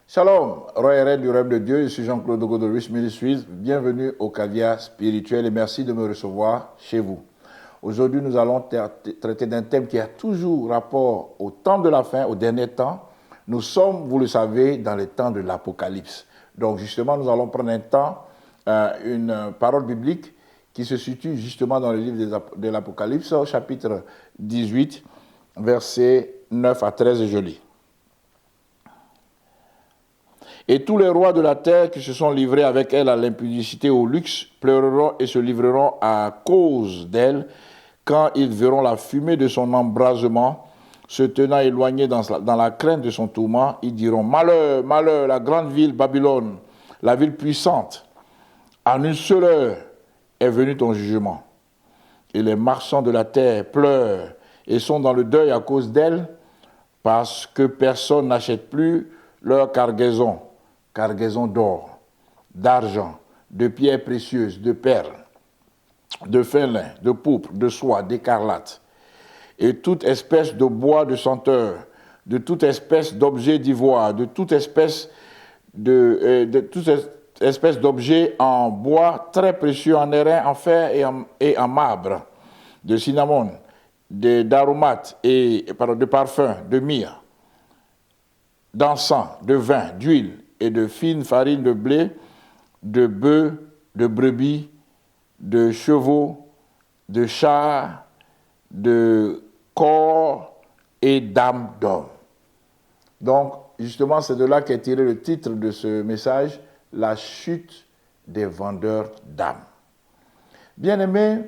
Shalom, Royal du Rêve de Dieu, je suis Jean-Claude Dogo de Rich Ministries. Bienvenue au Caviar Spirituel et merci de me recevoir chez vous. Aujourd'hui, nous allons traiter d'un thème qui a toujours rapport au temps de la fin, au dernier temps. Nous sommes, vous le savez, dans les temps de l'Apocalypse. Donc justement, nous allons prendre un temps, une parole biblique qui se situe justement dans le livre de l'Apocalypse, au chapitre 18, versets 9 à 13, et je lis. Et tous les rois de la terre qui se sont livrés avec elle à l'impudicité, au luxe, pleureront et se livreront à cause d'elle quand ils verront la fumée de son embrasement se tenant éloignée dans la crainte de son tourment. Ils diront: malheur, malheur, la grande ville Babylone, la ville puissante, en une seule heure est venu ton jugement. Et les marchands de la terre pleurent et sont dans le deuil à cause d'elle, parce que personne n'achète plus leur cargaison d'or, d'argent, de pierres précieuses, de perles, de fin lin, de pourpre, de soie, d'écarlate, et toute espèce de bois de senteur, de toute espèce d'objet d'ivoire, de toute espèce d'objet en bois très précieux, en airain, en fer et en marbre, de cinnamon, d'aromates et de parfums, de myrrhe, d'encens, de vin, d'huile et de fine farine de blé, de bœufs, de brebis, de chevaux, de chars, de corps et d'âmes d'hommes. Donc, justement, c'est de là qu'est tiré le titre de ce message, la chute des vendeurs d'âmes. Bien-aimés,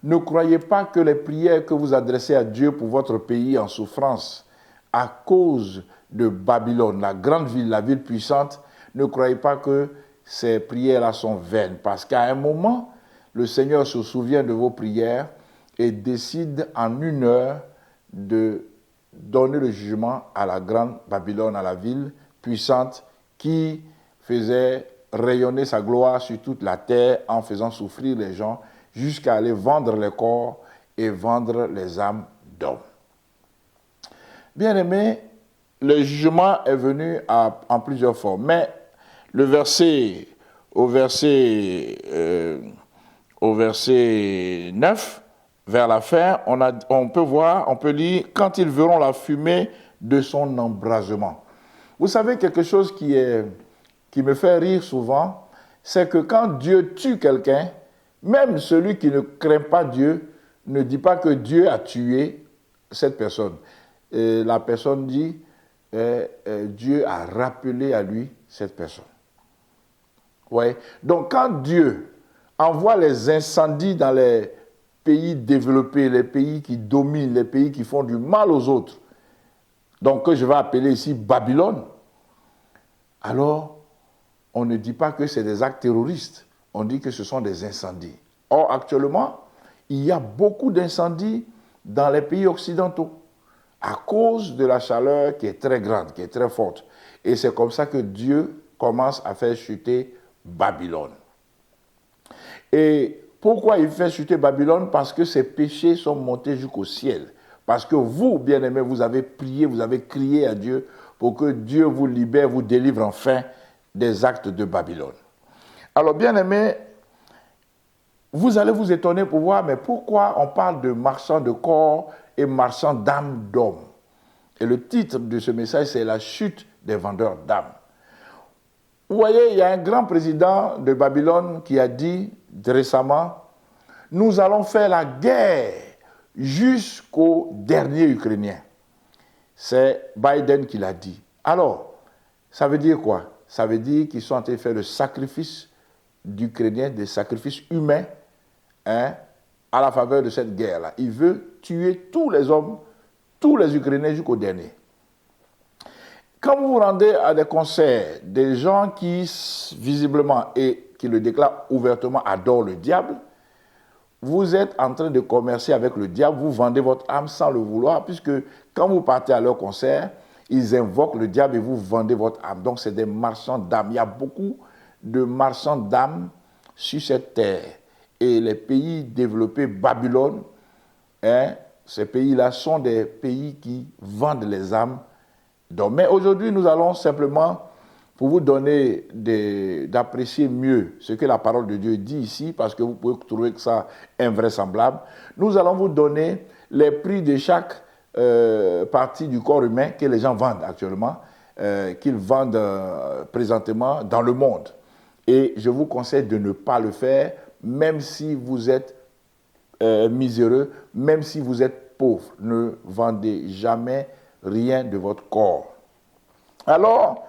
ne croyez pas que les prières que vous adressez à Dieu pour votre pays en souffrance à cause de Babylone, la grande ville, la ville puissante, ne croyez pas que ces prières-là sont vaines. Parce qu'à un moment, le Seigneur se souvient de vos prières et décide en une heure de donner le jugement à la grande Babylone, à la ville puissante qui faisait rayonner sa gloire sur toute la terre en faisant souffrir les gens jusqu'à aller vendre les corps et vendre les âmes d'hommes. Bien-aimés, le jugement est venu en plusieurs formes, mais au verset 9, vers la fin, on peut lire « Quand ils verront la fumée de son embrasement ». Vous savez, quelque chose qui me fait rire souvent, c'est que quand Dieu tue quelqu'un, même celui qui ne craint pas Dieu ne dit pas que Dieu a tué cette personne. Et la personne dit Dieu a rappelé à lui cette personne. Ouais. Donc quand Dieu envoie les incendies dans les pays développés, les pays qui dominent, les pays qui font du mal aux autres, donc que je vais appeler ici Babylone, alors on ne dit pas que c'est des actes terroristes, on dit que ce sont des incendies. Or actuellement, il y a beaucoup d'incendies dans les pays occidentaux, à cause de la chaleur qui est très grande, qui est très forte. Et c'est comme ça que Dieu commence à faire chuter Babylone. Et pourquoi il fait chuter Babylone? Parce que ses péchés sont montés jusqu'au ciel. Parce que vous, bien-aimés, vous avez prié, vous avez crié à Dieu pour que Dieu vous libère, vous délivre enfin des actes de Babylone. Alors, bien-aimés, vous allez vous étonner pour voir, mais pourquoi on parle de marchands de corps et marchands d'âmes d'hommes? Et le titre de ce message, c'est la chute des vendeurs d'âmes. Vous voyez, il y a un grand président de Babylone qui a dit récemment: nous allons faire la guerre jusqu'au dernier Ukrainien. C'est Biden qui l'a dit. Alors, ça veut dire quoi? Ça veut dire qu'ils sont en train de faire le sacrifice d'Ukrainiens, des sacrifices humains, à la faveur de cette guerre-là. Il veut tuer tous les hommes, tous les Ukrainiens jusqu'au dernier. Quand vous vous rendez à des concerts, des gens qui, visiblement, et qui le déclarent ouvertement, adorent le diable, vous êtes en train de commercer avec le diable, vous vendez votre âme sans le vouloir, puisque quand vous partez à leur concert, ils invoquent le diable et vous vendez votre âme. Donc c'est des marchands d'âmes. Il y a beaucoup de marchands d'âmes sur cette terre. Et les pays développés, Babylone, ces pays-là sont des pays qui vendent les âmes d'hommes. Mais aujourd'hui, nous allons simplement pour vous donner d'apprécier mieux ce que la parole de Dieu dit ici, parce que vous pouvez trouver que ça invraisemblable, nous allons vous donner les prix de chaque partie du corps humain que les gens vendent actuellement, qu'ils vendent présentement dans le monde. Et je vous conseille de ne pas le faire, même si vous êtes miséreux, même si vous êtes pauvre. Ne vendez jamais rien de votre corps. Alors,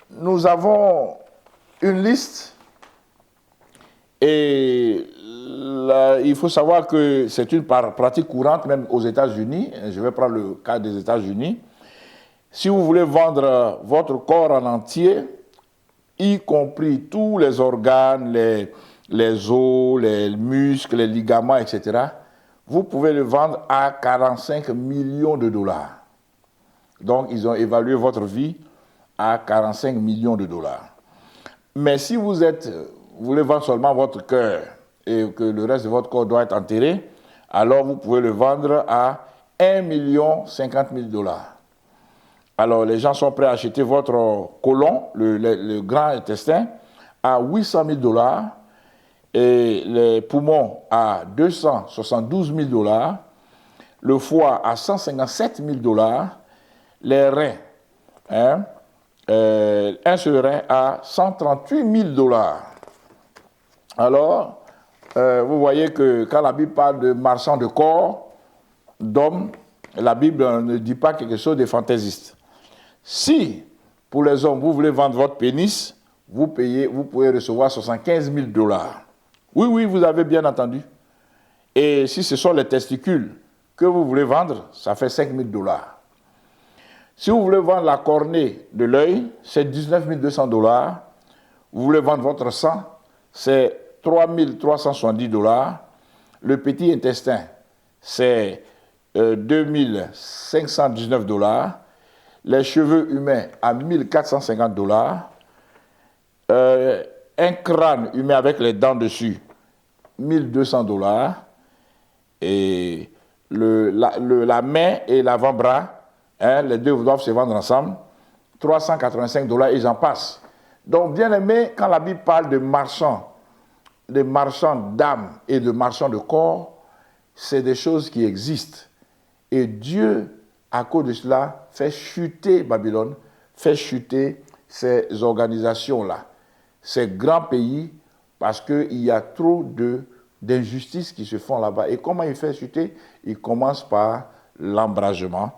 nous avons une liste et là, il faut savoir que c'est une pratique courante même aux États-Unis. Je vais prendre le cas des États-Unis. Si vous voulez vendre votre corps en entier, y compris tous les organes, les os, les muscles, les ligaments, etc., vous pouvez le vendre à 45 millions de dollars. Donc, ils ont évalué votre vie à 45 millions de dollars. Mais si vous voulez vendre seulement votre cœur et que le reste de votre corps doit être enterré, alors vous pouvez le vendre à 1,05 million $. Alors, les gens sont prêts à acheter votre côlon, le grand intestin, à 800 000 $ et les poumons à 272 000 $, le foie à 157 000 $, les reins, un seul rein à 138 000 $. Alors, vous voyez que quand la Bible parle de marchand de corps, d'hommes, la Bible ne dit pas quelque chose de fantaisiste. Si, pour les hommes, vous voulez vendre votre pénis, vous pouvez recevoir 75 000 $. Oui, vous avez bien entendu. Et si ce sont les testicules que vous voulez vendre, ça fait 5 000 $. Si vous voulez vendre la cornée de l'œil, c'est 19 200 $. Vous voulez vendre votre sang, c'est 3 370 $. Le petit intestin, c'est 2 519 $. Les cheveux humains à 1 450 $. Un crâne humain avec les dents dessus, 1 200 $. Et la main et l'avant-bras, les deux doivent se vendre ensemble, 385 $ et j'en passe. Donc, bien aimé, quand la Bible parle de marchands d'âme et de marchands de corps, c'est des choses qui existent. Et Dieu, à cause de cela, fait chuter Babylone, fait chuter ces organisations-là, ces grands pays, parce qu'il y a trop d'injustices qui se font là-bas. Et comment il fait chuter? Il commence par l'embrasement.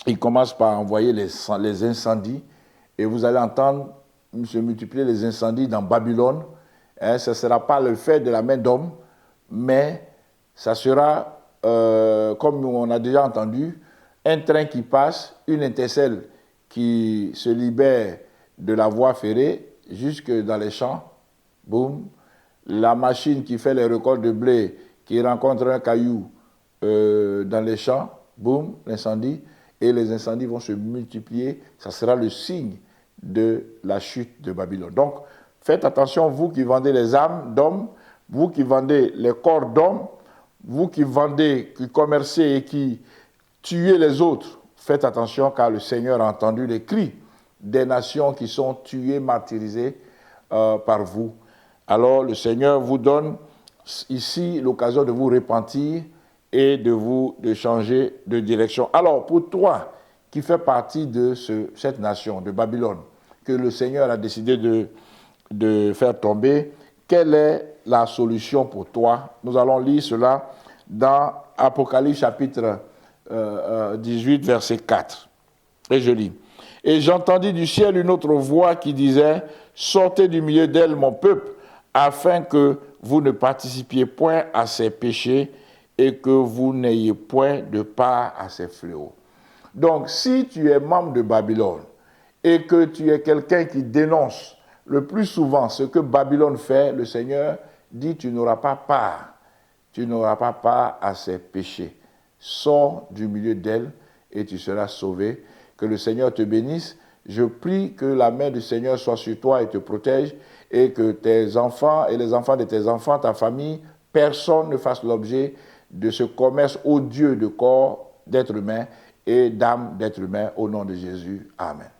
Il commence par envoyer les incendies. Et vous allez entendre se multiplier les incendies dans Babylone. Ce ne sera pas le fait de la main d'homme, mais ça sera, comme on a déjà entendu, un train qui passe, une étincelle qui se libère de la voie ferrée jusque dans les champs, boum. La machine qui fait les récoltes de blé, qui rencontre un caillou dans les champs, boum, l'incendie, et les incendies vont se multiplier. Ça sera le signe de la chute de Babylone. Donc, faites attention, vous qui vendez les âmes d'hommes, vous qui vendez les corps d'hommes, vous qui vendez, qui commercez et qui tuez les autres, faites attention car le Seigneur a entendu les cris des nations qui sont tuées, martyrisées par vous. Alors le Seigneur vous donne ici l'occasion de vous repentir et de changer de direction. Alors pour toi qui fais partie de cette nation, de Babylone, que le Seigneur a décidé de faire tomber, quelle est la solution pour toi? Nous allons lire cela dans Apocalypse chapitre 18, verset 4. Et je lis. « Et j'entendis du ciel une autre voix qui disait, « Sortez du milieu d'elle, mon peuple, afin que vous ne participiez point à ses péchés et que vous n'ayez point de part à ses fléaux. » Donc, si tu es membre de Babylone et que tu es quelqu'un qui dénonce le plus souvent ce que Babylone fait, le Seigneur dit, tu n'auras pas part. Tu n'auras pas part à ses péchés. Sors du milieu d'elle et tu seras sauvé. Que le Seigneur te bénisse. Je prie que la main du Seigneur soit sur toi et te protège et que tes enfants et les enfants de tes enfants, ta famille, personne ne fasse l'objet de ce commerce odieux de corps d'être humain et d'âmes d'êtres humains. Au nom de Jésus. Amen.